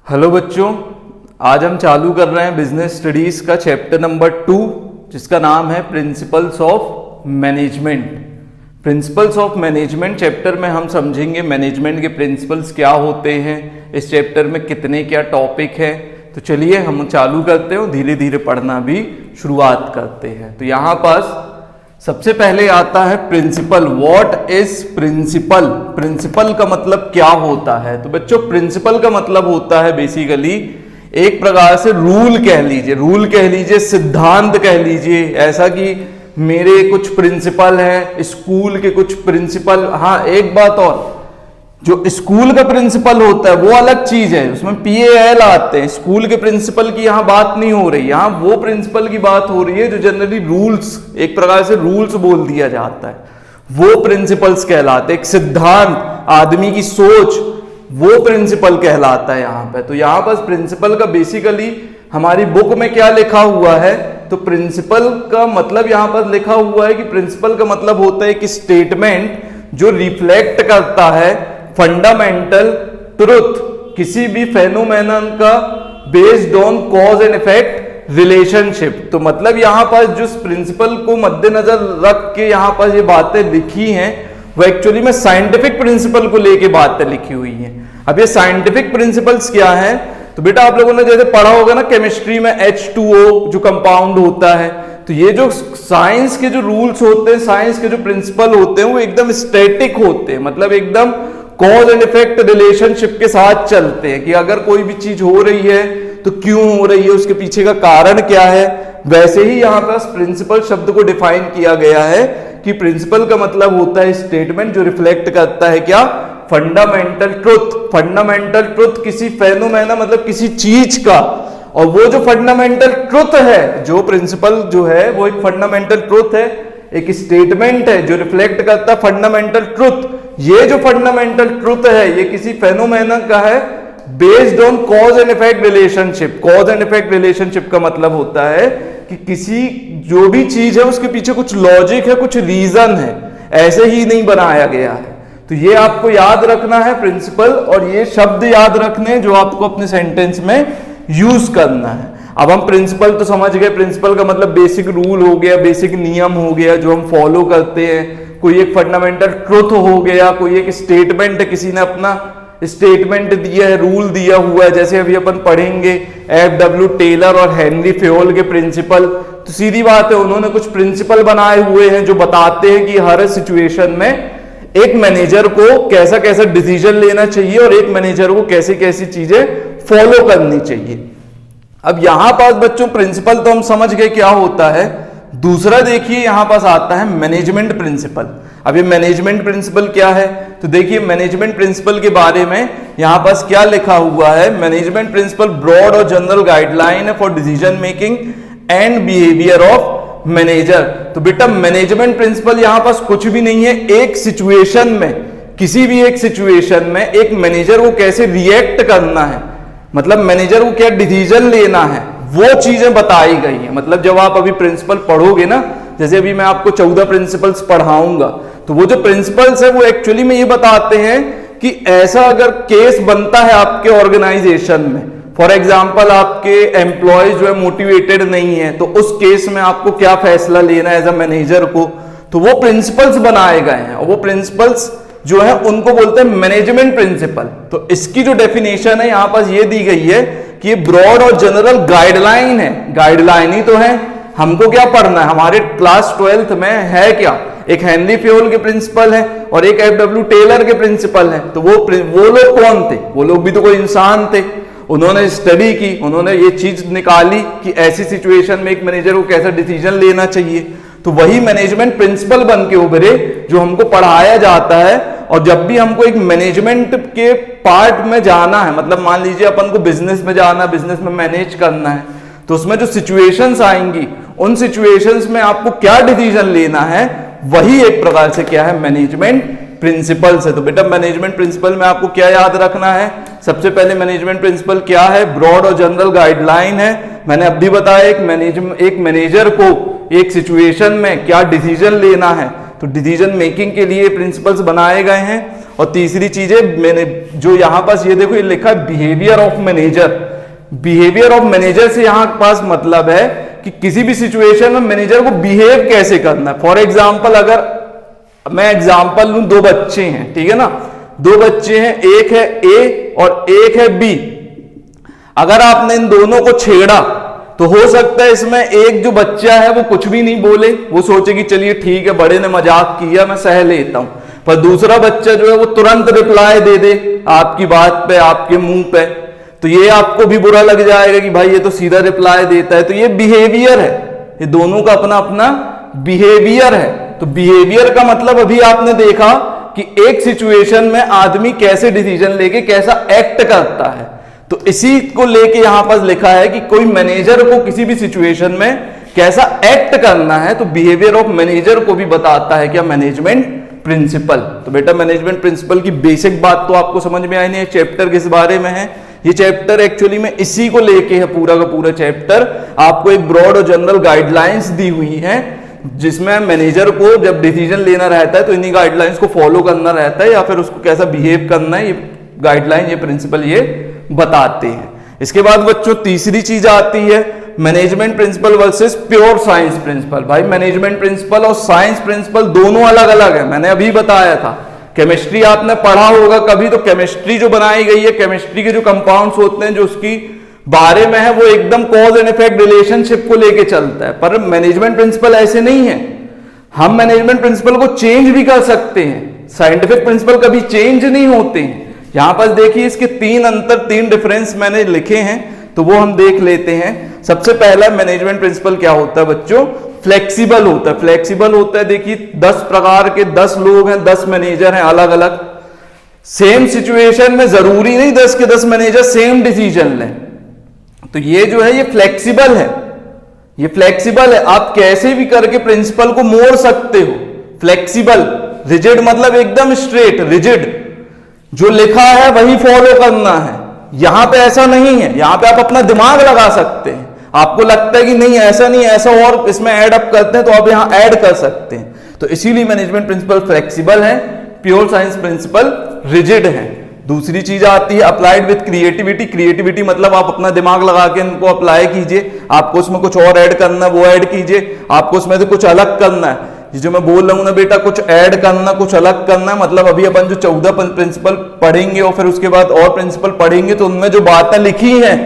Hello बच्चों, आज हम चालू कर रहे हैं बिजनेस स्टडीज का चैप्टर नंबर 2 जिसका नाम है principles of management. Principles of management chapter में हम समझेंगे मैनेजमेंट के प्रिंसिपल्स क्या होते हैं, इस चैप्टर में कितने क्या टॉपिक हैं। तो चलिए हम चालू करते हैं और धीरे धीरे पढ़ना भी शुरुआत करते हैं। तो यहाँ पास सबसे पहले आता है principle. What is principle? Principle का मतलब क्या होता है? तो बच्चों प्रिंसिपल का मतलब होता है बेसिकली एक प्रकार से रूल कह लीजिए, सिद्धांत कह लीजिए। ऐसा कि मेरे कुछ प्रिंसिपल हैं, स्कूल के कुछ प्रिंसिपल। हाँ, एक बात और, जो स्कूल का प्रिंसिपल होता है वो अलग चीज है, उसमें PAL आते हैं। स्कूल के प्रिंसिपल की यहां बात नहीं हो रही, यहां वो प्रिंसिपल की बात हो रही है जो जनरली रूल्स, एक प्रकार से रूल्स बोल दिया जाता है, वो प्रिंसिपल्स कहलाते हैं। एक सिद्धांत, आदमी की सोच, वो प्रिंसिपल कहलाता है यहां पे। तो यहां पर प्रिंसिपल का बेसिकली हमारी बुक में क्या लिखा हुआ है, तो प्रिंसिपल का मतलब यहां पर लिखा हुआ है कि प्रिंसिपल का मतलब होता है कि स्टेटमेंट जो रिफ्लेक्ट करता है फंडामेंटल ट्रुथ किसी भी फेनोमेनन का based on cause and effect relationship. तो मतलब यहां पर जो प्रिंसिपल को मद्देनजर रख के यहां पर ये बातें लिखी हैं वो एक्चुअली में साइंटिफिक प्रिंसिपल को लेके बातें लिखी हुई हैं। अब ये साइंटिफिक प्रिंसिपल्स क्या हैं? तो बेटा आप लोगों ने जैसे पढ़ा होगा ना केमिस्ट्री में H2O जो कंपाउंड होता है, तो ये जो साइंस के जो रूल्स होते हैं, साइंस के जो प्रिंसिपल होते हैं वो एकदम स्टैटिक होते हैं, मतलब एकदम कॉज एंड इफेक्ट रिलेशनशिप के साथ चलते हैं कि अगर कोई भी चीज हो रही है तो क्यों हो रही है, उसके पीछे का कारण क्या है। वैसे ही यहां पर प्रिंसिपल शब्द को डिफाइन किया गया है कि प्रिंसिपल का मतलब होता है स्टेटमेंट जो रिफ्लेक्ट करता है क्या, फंडामेंटल ट्रुथ। फंडामेंटल ट्रुथ किसी फेनोमेना मतलब किसी चीज का, और वो जो फंडामेंटल ट्रुथ है, जो प्रिंसिपल जो है वो एक फंडामेंटल ट्रुथ है, एक स्टेटमेंट है जो रिफ्लेक्ट करता है फंडामेंटल ट्रुथ। ये जो फंडामेंटल ट्रुथ है ये किसी फेनोमेना का है based on cause and effect relationship. Cause and effect relationship का मतलब होता है कि किसी जो भी चीज है उसके पीछे कुछ लॉजिक है, कुछ रीजन है, ऐसे ही नहीं बनाया गया है। तो ये आपको याद रखना है प्रिंसिपल, और ये शब्द याद रखने जो आपको अपने सेंटेंस में यूज करना है। अब हम प्रिंसिपल तो समझ गए, प्रिंसिपल का मतलब बेसिक रूल हो गया, बेसिक नियम हो गया जो हम फॉलो करते हैं। कोई एक फंडामेंटल ट्रुथ हो गया, कोई एक स्टेटमेंट है, किसी ने अपना स्टेटमेंट दिया है, रूल दिया हुआ है। जैसे अभी अपन पढ़ेंगे FW टेलर और हेनरी फेयोल के प्रिंसिपल। तो सीधी बात है उन्होंने कुछ प्रिंसिपल बनाए हुए हैं जो बताते हैं कि हर सिचुएशन में एक मैनेजर को कैसा कैसा डिसीजन लेना चाहिए और एक मैनेजर को कैसी कैसी चीजें फॉलो करनी चाहिए। अब यहां पास बच्चों प्रिंसिपल तो हम समझ गए क्या होता है। दूसरा देखिए यहां पास आता है मैनेजमेंट प्रिंसिपल। अब ये मैनेजमेंट प्रिंसिपल क्या है? तो देखिए मैनेजमेंट प्रिंसिपल के बारे में यहां पास क्या लिखा हुआ है। मैनेजमेंट प्रिंसिपल ब्रॉड और जनरल गाइडलाइन है for decision making and behaviour of manager. तो बेटा मैनेजमेंट प्रिंसिपल यहां पास कुछ भी नहीं है, एक सिचुएशन में, किसी भी एक सिचुएशन में एक मैनेजर को कैसे रिएक्ट करना है, मतलब मैनेजर को क्या डिसीजन लेना है, वो चीजें बताई गई हैं। मतलब जब आप अभी प्रिंसिपल पढ़ोगे ना, जैसे अभी मैं आपको 14 प्रिंसिपल्स पढ़ाऊंगा, तो वो जो प्रिंसिपल्स है वो एक्चुअली में ये बताते हैं कि ऐसा अगर केस बनता है आपके ऑर्गेनाइजेशन में, फॉर एग्जाम्पल आपके एम्प्लॉयज जो है मोटिवेटेड नहीं है, तो उस केस में आपको क्या फैसला लेना है एज अ मैनेजर को, तो वो प्रिंसिपल्स बनाए गए हैं। और वो प्रिंसिपल्स जो है उनको बोलते हैं मैनेजमेंट प्रिंसिपल। तो इसकी जो डेफिनेशन है यहां पास ये दी गई है कि ये ब्रॉड और जनरल गाइडलाइन है। गाइडलाइन ही तो है, हमको क्या पढ़ना है, हमारे क्लास 12th में है क्या, एक हेनरी फेयोल के प्रिंसिपल है और एक FW टेलर के प्रिंसिपल है। तो वो लोग कौन थे? वो लोग भी तो कोई इंसान थे, उन्होंने स्टडी की, उन्होंने ये चीज निकाली कि ऐसी सिचुएशन में एक मैनेजर को कैसा डिसीजन लेना चाहिए। तो वही मैनेजमेंट प्रिंसिपल बन के उभरे जो हमको पढ़ाया जाता है। और जब भी हमको एक मैनेजमेंट के पार्ट में जाना है, मतलब मान लीजिए अपन को बिजनेस में जाना, बिजनेस में मैनेज करना है, तो उसमें जो सिचुएशंस आएंगी उन सिचुएशंस में आपको क्या डिसीजन लेना है, वही एक प्रकार से क्या है मैनेजमेंट प्रिंसिपल्स है। तो बेटा मैनेजमेंट प्रिंसिपल में आपको क्या याद रखना है? सबसे पहले मैनेजमेंट प्रिंसिपल क्या है? ब्रॉड और जनरल गाइडलाइन है। मैंने अभी बताया एक मैनेजर को एक सिचुएशन में क्या डिसीजन लेना है, तो डिसीजन मेकिंग के लिए प्रिंसिपल्स बनाए गए हैं। और तीसरी चीज है मैंने जो यहां पास ये देखो ये लिखा है behaviour of manager. Behaviour of manager से यहां पास मतलब है कि किसी भी सिचुएशन में मैनेजर को बिहेव कैसे करना है। फॉर एग्जाम्पल अगर मैं एग्जाम्पल लूं, दो बच्चे हैं, ठीक है ना, दो बच्चे हैं, एक है ए और एक है बी। अगर आपने इन दोनों को छेड़ा तो हो सकता है इसमें एक जो बच्चा है वो कुछ भी नहीं बोले, वो सोचे कि चलिए ठीक है बड़े ने मजाक किया मैं सह लेता हूं, पर दूसरा बच्चा जो है वो तुरंत रिप्लाई दे दे आपकी बात पे, आपके मुंह पे, तो ये आपको भी बुरा लग जाएगा कि भाई ये तो सीधा रिप्लाई देता है। तो ये बिहेवियर है, ये दोनों का अपना अपना बिहेवियर है। तो बिहेवियर का मतलब अभी आपने देखा कि एक सिचुएशन में आदमी कैसे डिसीजन लेके कैसा एक्ट करता है, तो इसी को लेके यहां पर लिखा है कि कोई मैनेजर को किसी भी सिचुएशन में कैसा एक्ट करना है, तो बिहेवियर ऑफ मैनेजर को भी बताता है क्या, मैनेजमेंट प्रिंसिपल। तो बेटा मैनेजमेंट प्रिंसिपल की बेसिक बात तो आपको समझ में आई नहीं। चैप्टर किस बारे में है, ये चैप्टर एक्चुअली में इसी को लेके है, पूरा का पूरा चैप्टर आपको एक ब्रॉड और जनरल गाइडलाइंस दी हुई है, जिसमें मैनेजर को जब डिसीजन लेना रहता है तो इन्हीं गाइडलाइंस को फॉलो करना रहता है, या फिर उसको कैसा बिहेव करना है, ये गाइडलाइन, ये प्रिंसिपल ये बताते हैं। इसके बाद बच्चों तीसरी चीज आती है management principle versus pure science principle. भाई मैनेजमेंट प्रिंसिपल और साइंस प्रिंसिपल दोनों अलग अलग है। मैंने अभी बताया था, केमिस्ट्री आपने पढ़ा होगा कभी, तो केमिस्ट्री जो बनाई गई है, केमिस्ट्री के जो कंपाउंड्स होते हैं जो उसकी बारे में है, वो एकदम कॉज एंड इफेक्ट रिलेशनशिप को लेके चलता है। पर मैनेजमेंट प्रिंसिपल ऐसे नहीं है, हम मैनेजमेंट प्रिंसिपल को चेंज भी कर सकते हैं। साइंटिफिक प्रिंसिपल कभी चेंज नहीं होते हैं। यहां पर देखिए इसके तीन अंतर, तीन डिफरेंस मैंने लिखे हैं, तो वो हम देख लेते हैं। सबसे पहला मैनेजमेंट प्रिंसिपल क्या होता है बच्चों, फ्लेक्सिबल होता है। फ्लेक्सिबल होता है, देखिए 10 प्रकार के 10 लोग हैं, 10 मैनेजर हैं अलग अलग, सेम सिचुएशन में जरूरी नहीं 10 के 10 मैनेजर सेम डिसीजन लें, तो ये जो है ये फ्लेक्सिबल है, ये फ्लेक्सिबल है, आप कैसे भी करके प्रिंसिपल को मोड़ सकते हो। फ्लेक्सिबल, रिजिड मतलब एकदम स्ट्रेट, रिजिड जो लिखा है वही फॉलो करना है। यहां पे ऐसा नहीं है, यहां पे आप अपना दिमाग लगा सकते हैं, आपको लगता है कि नहीं ऐसा नहीं ऐसा और इसमें ऐड अप करते हैं तो आप यहां ऐड कर सकते हैं। तो इसीलिए मैनेजमेंट प्रिंसिपल फ्लेक्सिबल है, प्योर साइंस प्रिंसिपल रिजिड है। दूसरी चीज आती है अप्लाइड विद क्रिएटिविटी। क्रिएटिविटी मतलब आप अपना दिमाग लगा के इनको अप्लाई कीजिए, आपको उसमें कुछ और ऐड करना है वो ऐड कीजिए, आपको उसमें से कुछ अलग करना है। जो मैं बोल रहा हूं ना बेटा, कुछ ऐड करना कुछ अलग करना, मतलब अभी अपन जो 14 प्रिंसिपल पढ़ेंगे और फिर उसके बाद और प्रिंसिपल पढ़ेंगे, तो उनमें जो बातें लिखी हैं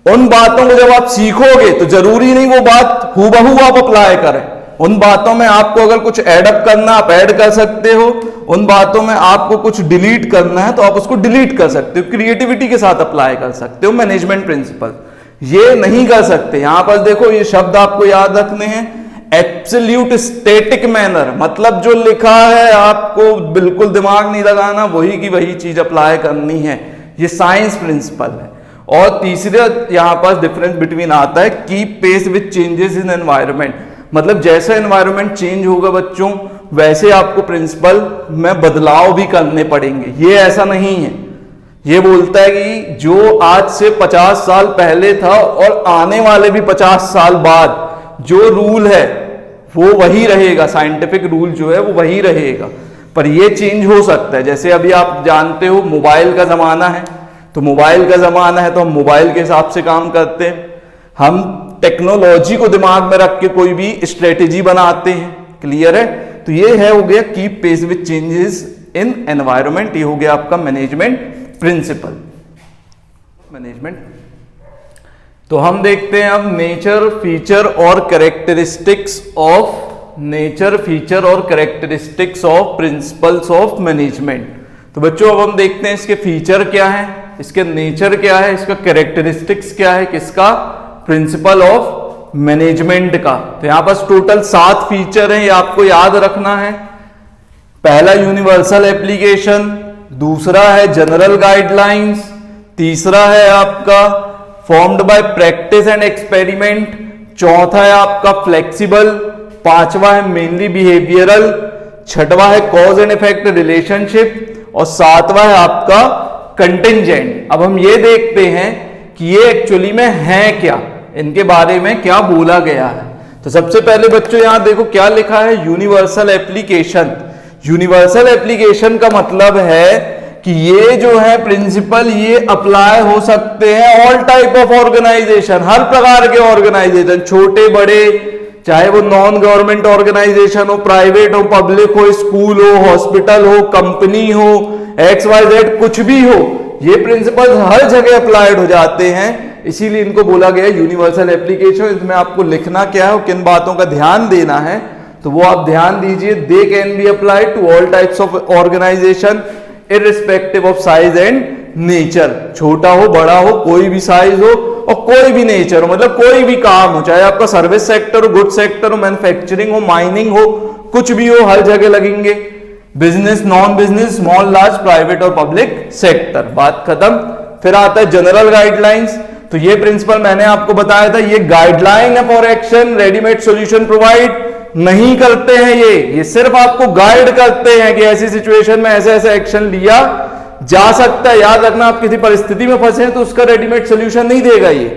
उन बातों को जब आप सीखोगे तो जरूरी नहीं वो बात हूबहू आप अप्लाई करें। उन बातों में आपको अगर कुछ ऐड अप करना आप ऐड कर सकते हो, उन बातों में आपको कुछ डिलीट करना है तो आप उसको डिलीट कर सकते हो, क्रिएटिविटी के साथ अप्लाई कर सकते हो मैनेजमेंट प्रिंसिपल। ये नहीं कर सकते। यहां पर देखो ये शब्द आपको याद रखने हैं, एब्सोल्यूट स्टैटिक मैनर, मतलब जो लिखा है आपको बिल्कुल दिमाग नहीं लगाना, वही की वही चीज अप्लाई करनी है, ये साइंस प्रिंसिपल है। और तीसरा यहां पर डिफरेंस बिटवीन आता है keep pace with changes in environment, मतलब जैसा एनवायरनमेंट चेंज होगा बच्चों वैसे आपको प्रिंसिपल में बदलाव भी करने पड़ेंगे। ये ऐसा नहीं है, ये बोलता है कि जो आज से 50 साल पहले था और आने वाले भी 50 साल बाद जो रूल है वो वही रहेगा, साइंटिफिक रूल जो है वो वही रहेगा, पर ये चेंज हो सकता है। जैसे अभी आप जानते हो मोबाइल का जमाना है, तो मोबाइल का जमाना है तो हम मोबाइल के हिसाब से काम करते हैं, हम टेक्नोलॉजी को दिमाग में रख के कोई भी स्ट्रेटेजी बनाते हैं। क्लियर है? तो ये है हो गया keep pace with changes in environment, ये हो गया आपका मैनेजमेंट प्रिंसिपल। मैनेजमेंट तो हम देखते हैं अब नेचर, फीचर और कैरेक्टरिस्टिक्स ऑफ नेचर, फीचर और characteristics of principles of management. तो बच्चों अब हम देखते हैं इसके फीचर क्या है, इसके नेचर क्या है, इसका कैरेक्टरिस्टिक्स क्या है, किसका, प्रिंसिपल ऑफ मैनेजमेंट का। तो यहां पास टोटल 7 फीचर हैं, ये आपको याद रखना है। पहला यूनिवर्सल एप्लीकेशन, दूसरा है जनरल गाइडलाइंस, तीसरा है आपका formed by practice and experiment, चौथा है आपका फ्लेक्सिबल, पांचवा है मेनली बिहेवियरल, छठवा है कॉज एंड इफेक्ट रिलेशनशिप और सातवां है आपका कंटिंजेंट। अब हम ये देखते हैं कि ये एक्चुअली में है क्या, इनके बारे में क्या बोला गया है। तो सबसे पहले बच्चों यहां देखो क्या लिखा है, यूनिवर्सल एप्लीकेशन। यूनिवर्सल एप्लीकेशन का मतलब है कि ये जो है प्रिंसिपल ये अप्लाई हो सकते हैं ऑल टाइप ऑफ ऑर्गेनाइजेशन, हर प्रकार के ऑर्गेनाइजेशन, छोटे बड़े, चाहे वो नॉन गवर्नमेंट ऑर्गेनाइजेशन हो, प्राइवेट हो, पब्लिक हो, स्कूल हो, हॉस्पिटल हो, कंपनी हो, XYZ कुछ भी हो, ये प्रिंसिपल हर जगह अप्लाइड हो जाते हैं। इसीलिए इनको बोला गया यूनिवर्सल एप्लीकेशन। इसमें आपको लिखना क्या है और किन बातों का ध्यान देना है तो वो आप ध्यान दीजिए। They can be applied to all types of organization irrespective of size and nature, छोटा हो बड़ा हो, कोई भी साइज हो और कोई भी नेचर हो, मतलब कोई भी काम हो, चाहे आपका सर्विस सेक्टर हो, गुड सेक्टर हो, मैन्युफैक्चरिंग हो, माइनिंग हो, कुछ भी हो, हर जगह लगेंगे। Business, non business, small, large, private और पब्लिक सेक्टर, बात खत्म। फिर आता है जनरल गाइडलाइंस। तो ये प्रिंसिपल मैंने आपको बताया था, ये गाइडलाइन है for action, readymade solution provide नहीं करते हैं। ये सिर्फ आपको गाइड करते हैं कि ऐसी सिचुएशन में ऐसे ऐसे एक्शन लिया जा सकता है। याद रखना, आप किसी परिस्थिति में फंसे हैं तो उसका रेडीमेड सॉल्यूशन नहीं देगा ये।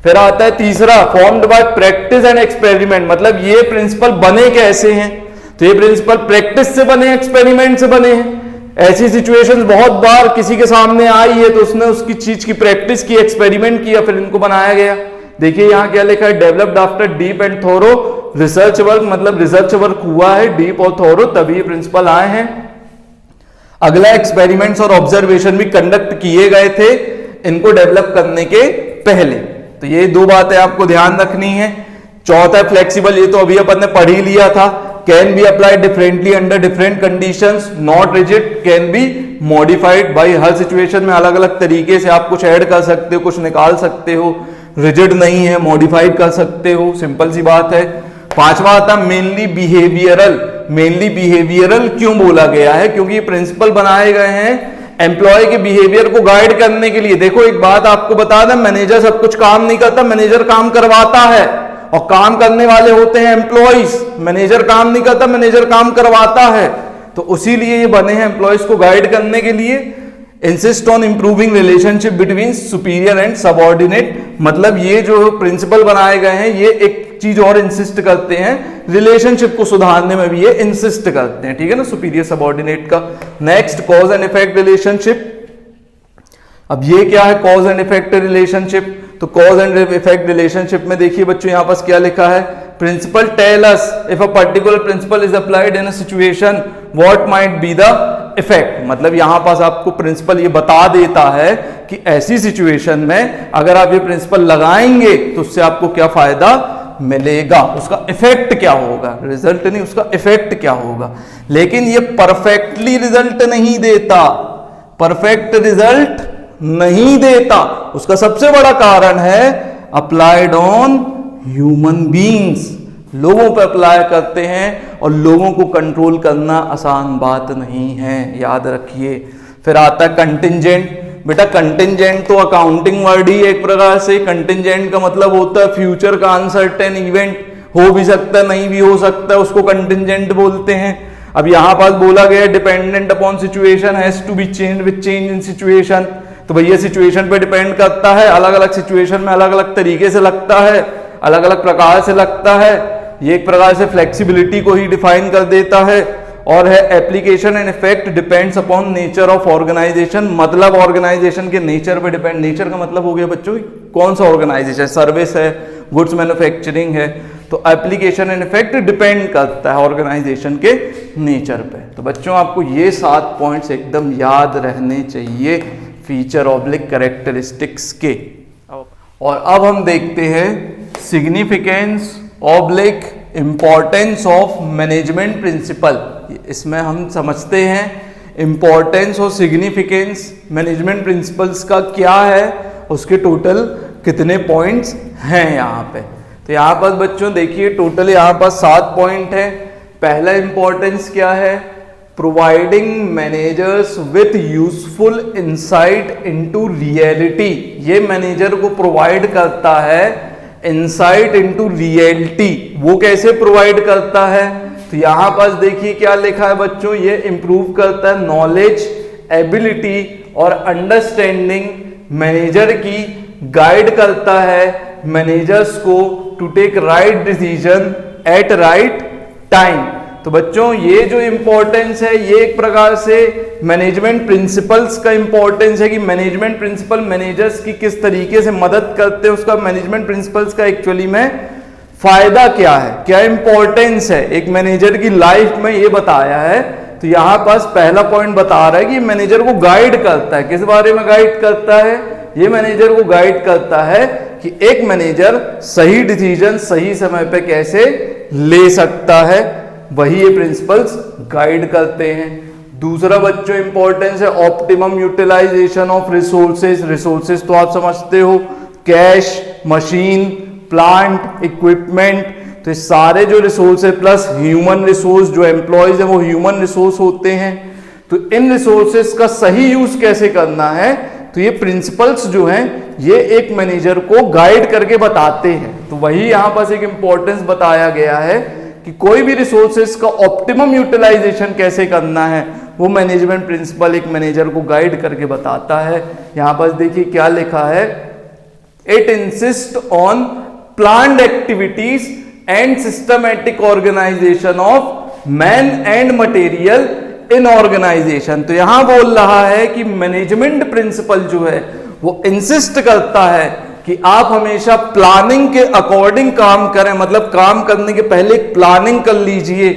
फिर आता है तीसरा, formed by practice and experiment, मतलब ये प्रिंसिपल बने कैसे हैं तो ये प्रिंसिपल प्रैक्टिस से बने, एक्सपेरिमेंट से बने हैं। ऐसी सिचुएशंस बहुत बार किसी के सामने आई है तो उसने उसकी चीज की प्रैक्टिस की, एक्सपेरिमेंट किया, फिर इनको बनाया गया। देखिए यहां क्या लिखा है, developed after deep and thorough research work, मतलब रिसर्च वर्क हुआ है डीप और थोरो, तभी प्रिंसिपल आए हैं। अगला, एक्सपेरिमेंट्स और ऑब्जर्वेशन भी कंडक्ट किए गए थे इनको डेवलप करने के पहले। तो ये दो बातें आपको ध्यान रखनी है। चौथा, फ्लेक्सिबल, ये तो अभी अपन ने पढ़ ही लिया था। Can be applied differently under different conditions, not rigid, can be modified. भाई हर सिचुएशन में अलग अलग तरीके से आप कुछ ऐड कर सकते हो, कुछ निकाल सकते हो, रिजिड नहीं है, मॉडिफाइड कर सकते हो, सिंपल सी बात है। पांचवा आता मेनली बिहेवियरल। मेनली बिहेवियरल क्यों बोला गया है, क्योंकि ये प्रिंसिपल बनाए गए हैं एम्प्लॉय के बिहेवियर को गाइड करने के लिए। देखो एक बात आपको बता दें, मैनेजर सब कुछ काम नहीं करता, मैनेजर काम करवाता है और काम करने वाले होते हैं एम्प्लॉइज। मैनेजर काम नहीं करता, मैनेजर काम करवाता है। तो उसी लिए ये बने हैं एम्प्लॉइज को गाइड करने के लिए। Insist on improving relationship between superior and subordinate, मतलब ये जो प्रिंसिपल बनाए गए हैं ये एक चीज और इंसिस्ट करते हैं, रिलेशनशिप को सुधारने में भी ये इंसिस्ट करते हैं, ठीक है ना, सुपीरियर सबऑर्डिनेट का। Next, cause and effect relationship. अब ये क्या है कॉज एंड इफेक्ट रिलेशनशिप, तो कॉज एंड इफेक्ट रिलेशनशिप में देखिए बच्चों यहां पास क्या लिखा है, principle tell us if a particular principle is applied in a situation what might be the effect. मतलब यहां पास आपको प्रिंसिपल ये बता देता है कि ऐसी सिचुएशन में अगर आप ये प्रिंसिपल लगाएंगे तो उससे आपको क्या फायदा मिलेगा, उसका इफेक्ट क्या होगा, रिजल्ट नहीं, उसका इफेक्ट क्या होगा। लेकिन ये परफेक्टली रिजल्ट नहीं देता, परफेक्ट रिजल्ट नहीं देता। उसका सबसे बड़ा कारण है अप्लाइड ऑन ह्यूमन बीइंग्स, लोगों पर अप्लाई करते हैं और लोगों को कंट्रोल करना आसान बात नहीं है, याद रखिए। फिर आता है कंटिंजेंट। बेटा कंटिंजेंट तो अकाउंटिंग वर्ड ही एक प्रकार से, कंटिंजेंट का मतलब होता है फ्यूचर का अनसर्टेन इवेंट, हो भी सकता है नहीं भी हो सकता है, उसको कंटिंजेंट बोलते हैं। अब यहां पास बोला गया dependent upon situation has to be change with change in situation, तो भैया सिचुएशन पे डिपेंड करता है, अलग अलग सिचुएशन में अलग अलग तरीके से लगता है, अलग अलग प्रकार से लगता है। ये एक प्रकार से फ्लेक्सिबिलिटी को ही डिफाइन कर देता है। और है application and effect depends upon nature of organization, मतलब ऑर्गेनाइजेशन के नेचर पे डिपेंड। नेचर का मतलब हो गया बच्चों कौन सा ऑर्गेनाइजेशन, सर्विस है, गुड्स मैन्युफैक्चरिंग है, तो एप्लीकेशन एंड इफेक्ट डिपेंड करता है ऑर्गेनाइजेशन के नेचर पे। तो बच्चों आपको ये 7 पॉइंट्स एकदम याद रहने चाहिए फीचर ऑब्लिक कैरेक्टरिस्टिक्स के। और अब हम देखते हैं significance oblique importance of management principle. इसमें हम समझते हैं इंपॉर्टेंस और सिग्निफिकेंस मैनेजमेंट प्रिंसिपल्स का क्या है, उसके टोटल कितने पॉइंट्स हैं यहाँ पे। तो यहाँ पर बच्चों देखिए टोटल यहाँ पर 7 पॉइंट है। पहला इंपॉर्टेंस क्या है, providing managers with useful insight into reality. ये मैनेजर को प्रोवाइड करता है इंसाइट इनटू रियलिटी। वो कैसे प्रोवाइड करता है, तो यहां पास देखिए क्या लिखा है बच्चों, ये इंप्रूव करता है नॉलेज, एबिलिटी और अंडरस्टैंडिंग मैनेजर की, गाइड करता है मैनेजर्स को to take right decision at right time. तो बच्चों ये जो इंपॉर्टेंस है ये एक प्रकार से मैनेजमेंट प्रिंसिपल्स का इंपॉर्टेंस है कि मैनेजमेंट प्रिंसिपल मैनेजर्स की किस तरीके से मदद करते हैं, उसका मैनेजमेंट प्रिंसिपल्स का एक्चुअली में फायदा क्या है, क्या इंपॉर्टेंस है एक मैनेजर की लाइफ में, ये बताया है। तो यहां पास पहला पॉइंट बता रहा है कि मैनेजर को गाइड करता है। किस बारे में गाइड करता है? ये मैनेजर को गाइड करता है कि एक मैनेजर सही डिसीजन सही समय पे कैसे ले सकता है, वही ये प्रिंसिपल्स गाइड करते हैं। दूसरा बच्चों इंपॉर्टेंस है optimum utilization of resources. Resources तो आप समझते हो, कैश, मशीन, प्लांट, इक्विपमेंट, तो ये सारे जो रिसोर्स है प्लस ह्यूमन रिसोर्स, जो एम्प्लॉयज है वो ह्यूमन रिसोर्स होते हैं। तो इन रिसोर्सेज का सही यूज कैसे करना है, तो ये प्रिंसिपल्स जो हैं ये एक मैनेजर को गाइड करके बताते हैं। तो वही यहां पास एक इंपॉर्टेंस बताया गया है कि कोई भी रिसोर्सेज का ऑप्टिमम यूटिलाइजेशन कैसे करना है, वो मैनेजमेंट प्रिंसिपल एक मैनेजर को गाइड करके बताता है। यहां पास देखिए क्या लिखा है, it insist on planned activities and systematic organization of man and material in organization. तो यहां बोल रहा है कि मैनेजमेंट प्रिंसिपल जो है वो इंसिस्ट करता है कि आप हमेशा प्लानिंग के अकॉर्डिंग काम करें, मतलब काम करने के पहले एक प्लानिंग कर लीजिए,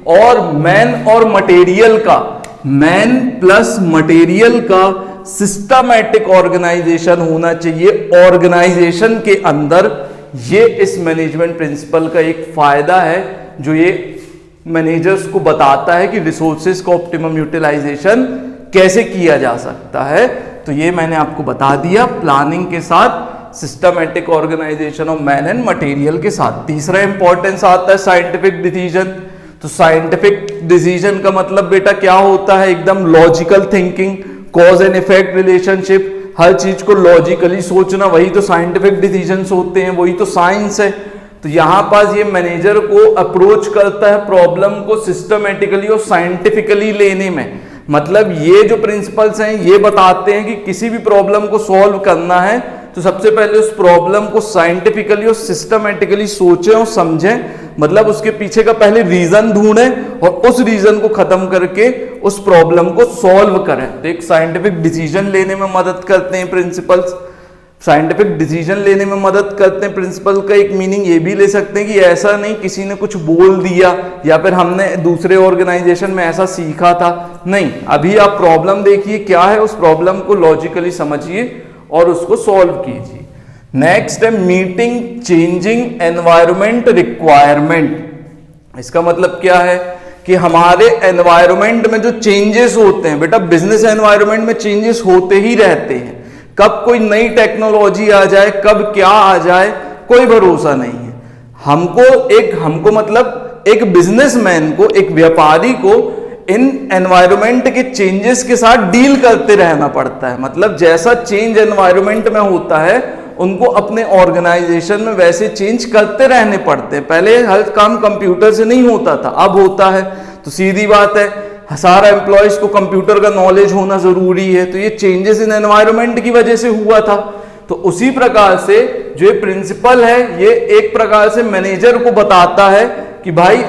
और मैन और मटेरियल का, मैन प्लस मटेरियल का सिस्टमैटिक ऑर्गेनाइजेशन होना चाहिए ऑर्गेनाइजेशन के अंदर। ये इस मैनेजमेंट प्रिंसिपल का एक फायदा है जो ये मैनेजर्स को बताता है कि रिसोर्सेज का ऑप्टिमम यूटिलाइजेशन कैसे किया जा सकता है। तो ये मैंने आपको बता दिया, प्लानिंग के साथ systematic organization of man and material के साथ। तीसरा इंपॉर्टेंस आता है साइंटिफिक डिसीजन। तो साइंटिफिक डिसीजन का मतलब बेटा क्या होता है, एकदम logical thinking, cause and effect relationship, हर चीज को लॉजिकली सोचना, वही तो साइंटिफिक डिसीजंस होते हैं, वही तो साइंस है। तो यहां पास ये मैनेजर को अप्रोच करता है प्रॉब्लम को सिस्टमेटिकली और साइंटिफिकली लेने में। मतलब ये जो प्रिंसिपल्स हैं ये बताते हैं कि किसी भी प्रॉब्लम को सॉल्व करना है तो सबसे पहले उस प्रॉब्लम को साइंटिफिकली और सिस्टमेटिकली सोचें और समझें, मतलब उसके पीछे का पहले रीजन ढूंढें और उस रीजन को खत्म करके उस प्रॉब्लम को सॉल्व करें। तो एक साइंटिफिक डिसीजन लेने में मदद करते हैं प्रिंसिपल्स। साइंटिफिक डिसीजन लेने में मदद करते हैं प्रिंसिपल का एक मीनिंग ये भी ले सकते हैं कि ऐसा नहीं किसी ने कुछ बोल दिया या फिर हमने दूसरे ऑर्गेनाइजेशन में ऐसा सीखा था, नहीं, अभी आप प्रॉब्लम देखिए क्या है, उस प्रॉब्लम को लॉजिकली समझिए और उसको सॉल्व कीजिए। नेक्स्ट है मीटिंग चेंजिंग एनवायरमेंट रिक्वायरमेंट। इसका मतलब क्या है कि हमारे एनवायरमेंट में जो चेंजेस होते हैं, बेटा बिजनेस एनवायरमेंट में चेंजेस होते ही रहते हैं। कब कोई नई टेक्नोलॉजी आ जाए, कब क्या आ जाए, कोई भरोसा नहीं है। हमको मतलब एक बिजनेसमैन को, एक व्यापारी को इन एनवायरमेंट के चेंजेस के साथ डील करते रहना पड़ता है। मतलब जैसा चेंज एनवायरमेंट में होता है उनको अपने ऑर्गेनाइजेशन में वैसे चेंज करते रहने पड़ते हैं। पहले हर काम कंप्यूटर से नहीं होता था, अब होता है। तो सीधी बात है, सारा एम्प्लॉयज को कंप्यूटर का नॉलेज होना जरूरी है। तो ये चेंजेस इन एनवायरमेंट की वजह से हुआ था। तो उसी प्रकार से जो ये प्रिंसिपल है ये एक प्रकार से मैनेजर को बताता है कि भाई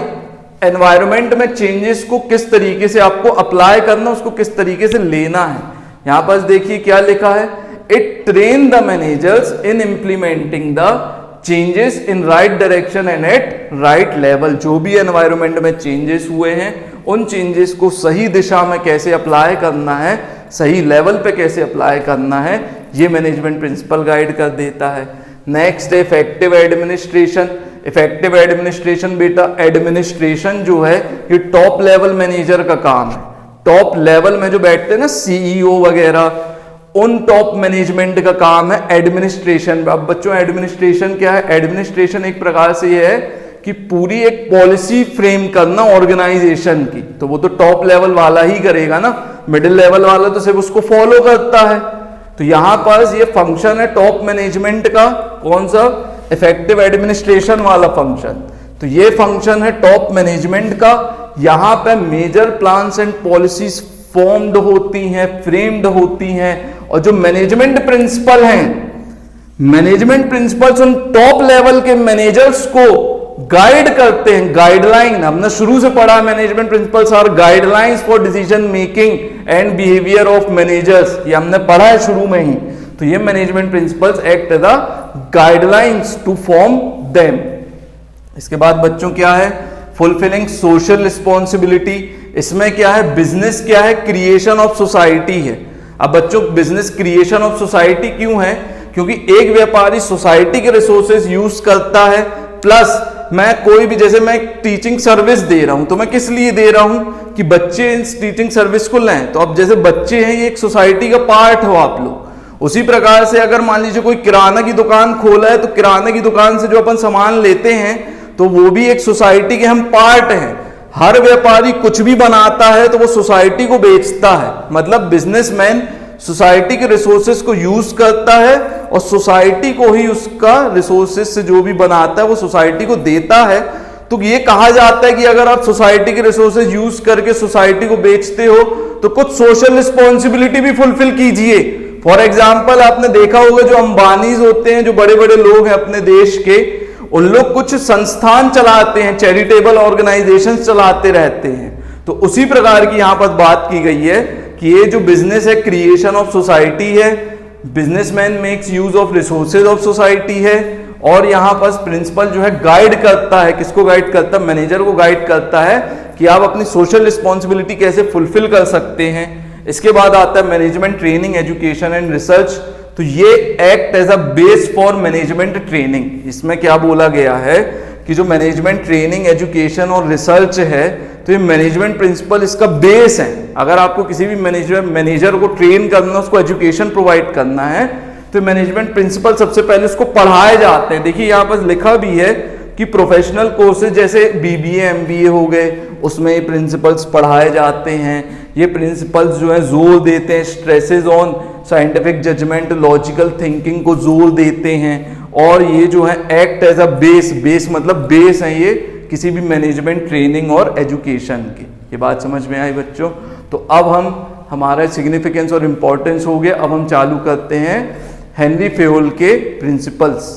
एनवायरमेंट में चेंजेस को किस तरीके से आपको अप्लाई करना, उसको किस तरीके से लेना है। यहां पर देखिए क्या लिखा है, it train the managers in implementing the changes in right direction and at right level. जो भी एनवायरमेंट में चेंजेस हुए हैं उन चेंजेस को सही दिशा में कैसे अप्लाई करना है, सही लेवल पे कैसे अप्लाई करना है, ये मैनेजमेंट प्रिंसिपल गाइड कर देता है। नेक्स्ट है इफेक्टिव एडमिनिस्ट्रेशन। इफेक्टिव एडमिनिस्ट्रेशन बेटा, एडमिनिस्ट्रेशन जो है ये टॉप लेवल मैनेजर का काम है। टॉप लेवल में जो बैठते हैं ना सीईओ वगैरह, उन टॉप मैनेजमेंट का काम है एडमिनिस्ट्रेशन। अब बच्चों एडमिनिस्ट्रेशन क्या है? एडमिनिस्ट्रेशन एक प्रकार से ये है कि पूरी एक पॉलिसी फ्रेम करना ऑर्गेनाइजेशन की। तो वो तो टॉप लेवल वाला ही करेगा ना, मिडिल लेवल वाला तो सिर्फ उसको फॉलो करता है। तो यहां पर ये फंक्शन है टॉप मैनेजमेंट का, कौन सा? इफेक्टिव एडमिनिस्ट्रेशन वाला फंक्शन। तो ये फंक्शन है टॉप मैनेजमेंट का। यहां पे major plans and policies formed होती हैं, फ्रेम्ड होती हैं, और जो मैनेजमेंट प्रिंसिपल हैं, मैनेजमेंट प्रिंसिपल्स उन टॉप लेवल के मैनेजर्स को गाइड करते हैं, गाइडलाइन हमने शुरू से पढ़ा, management principles are guidelines for decision making and behaviour of managers, ये हमने पढ़ा है शुरू में ही। तो ये management principles act as a guidelines to form them. इसके बाद बच्चों क्या है, फुलफिलिंग सोशल रिस्पॉन्सिबिलिटी। इसमें क्या है, बिजनेस क्या है, क्रिएशन ऑफ सोसाइटी है। अब बच्चों बिजनेस क्रिएशन ऑफ सोसाइटी क्यों है, क्योंकि एक व्यापारी सोसाइटी के रिसोर्सेज यूज करता है, प्लस मैं कोई भी, जैसे मैं टीचिंग सर्विस दे रहा हूं तो मैं किस लिए दे रहा हूं कि बच्चे इस टीचिंग सर्विस को लें। तो अब जैसे बच्चे हैं, ये एक सोसाइटी का पार्ट हो आप लोग। उसी प्रकार से अगर मान लीजिए कोई किराना की दुकान खोला है, तो किराने की दुकान से जो अपन सामान लेते हैं तो वो भी एक सोसाइटी के हम पार्ट हैं। हर व्यापारी कुछ भी बनाता है तो वो सोसाइटी को बेचता है, मतलब बिजनेसमैन सोसाइटी के रिसोर्सेज को यूज करता है और सोसाइटी को ही उसका रिसोर्सेज से जो भी बनाता है वो सोसाइटी को देता है। तो ये कहा जाता है कि अगर आप सोसाइटी के रिसोर्सेज यूज करके सोसाइटी को बेचते हो तो कुछ सोशल रिस्पॉन्सिबिलिटी भी फुलफिल कीजिए। फॉर एग्जाम्पल आपने देखा होगा जो अंबानीज होते हैं, जो बड़े बड़े लोग हैं अपने देश के, उन लोग कुछ संस्थान चलाते हैं, चैरिटेबल ऑर्गेनाइजेशंस चलाते रहते हैं। तो उसी प्रकार की यहां पर बात की गई है कि ये जो बिजनेस है क्रिएशन ऑफ सोसाइटी है, businessman makes use of resources of society है, और यहां पर प्रिंसिपल जो है गाइड करता है, किसको गाइड करता है, मैनेजर को गाइड करता है कि आप अपनी सोशल रिस्पॉन्सिबिलिटी कैसे फुलफिल कर सकते हैं। इसके बाद आता है management training, education and research. तो ये act as a base for management training. इसमें क्या बोला गया है कि जो मैनेजमेंट ट्रेनिंग, एजुकेशन और रिसर्च है, तो ये मैनेजमेंट प्रिंसिपल इसका बेस है। अगर आपको किसी भी मैनेजर को ट्रेन करना, उसको एजुकेशन प्रोवाइड करना है, तो मैनेजमेंट प्रिंसिपल सबसे पहले उसको पढ़ाए जाते हैं। देखिए यहाँ पर लिखा भी है कि प्रोफेशनल कोर्सेज जैसे बीबीए, एमबीए हो गए, उसमें ये प्रिंसिपल्स पढ़ाए जाते हैं। ये प्रिंसिपल्स जो है जोर देते हैं, stresses on scientific judgement, logical thinking को जोर देते हैं। और ये जो है act as a base, base मतलब बेस है ये किसी भी मैनेजमेंट ट्रेनिंग और एजुकेशन की। ये बात समझ में आई बच्चों? तो अब हम, हमारा सिग्निफिकेंस और इंपॉर्टेंस हो गया। अब हम चालू करते हैं हेनरी फेयोल के प्रिंसिपल्स।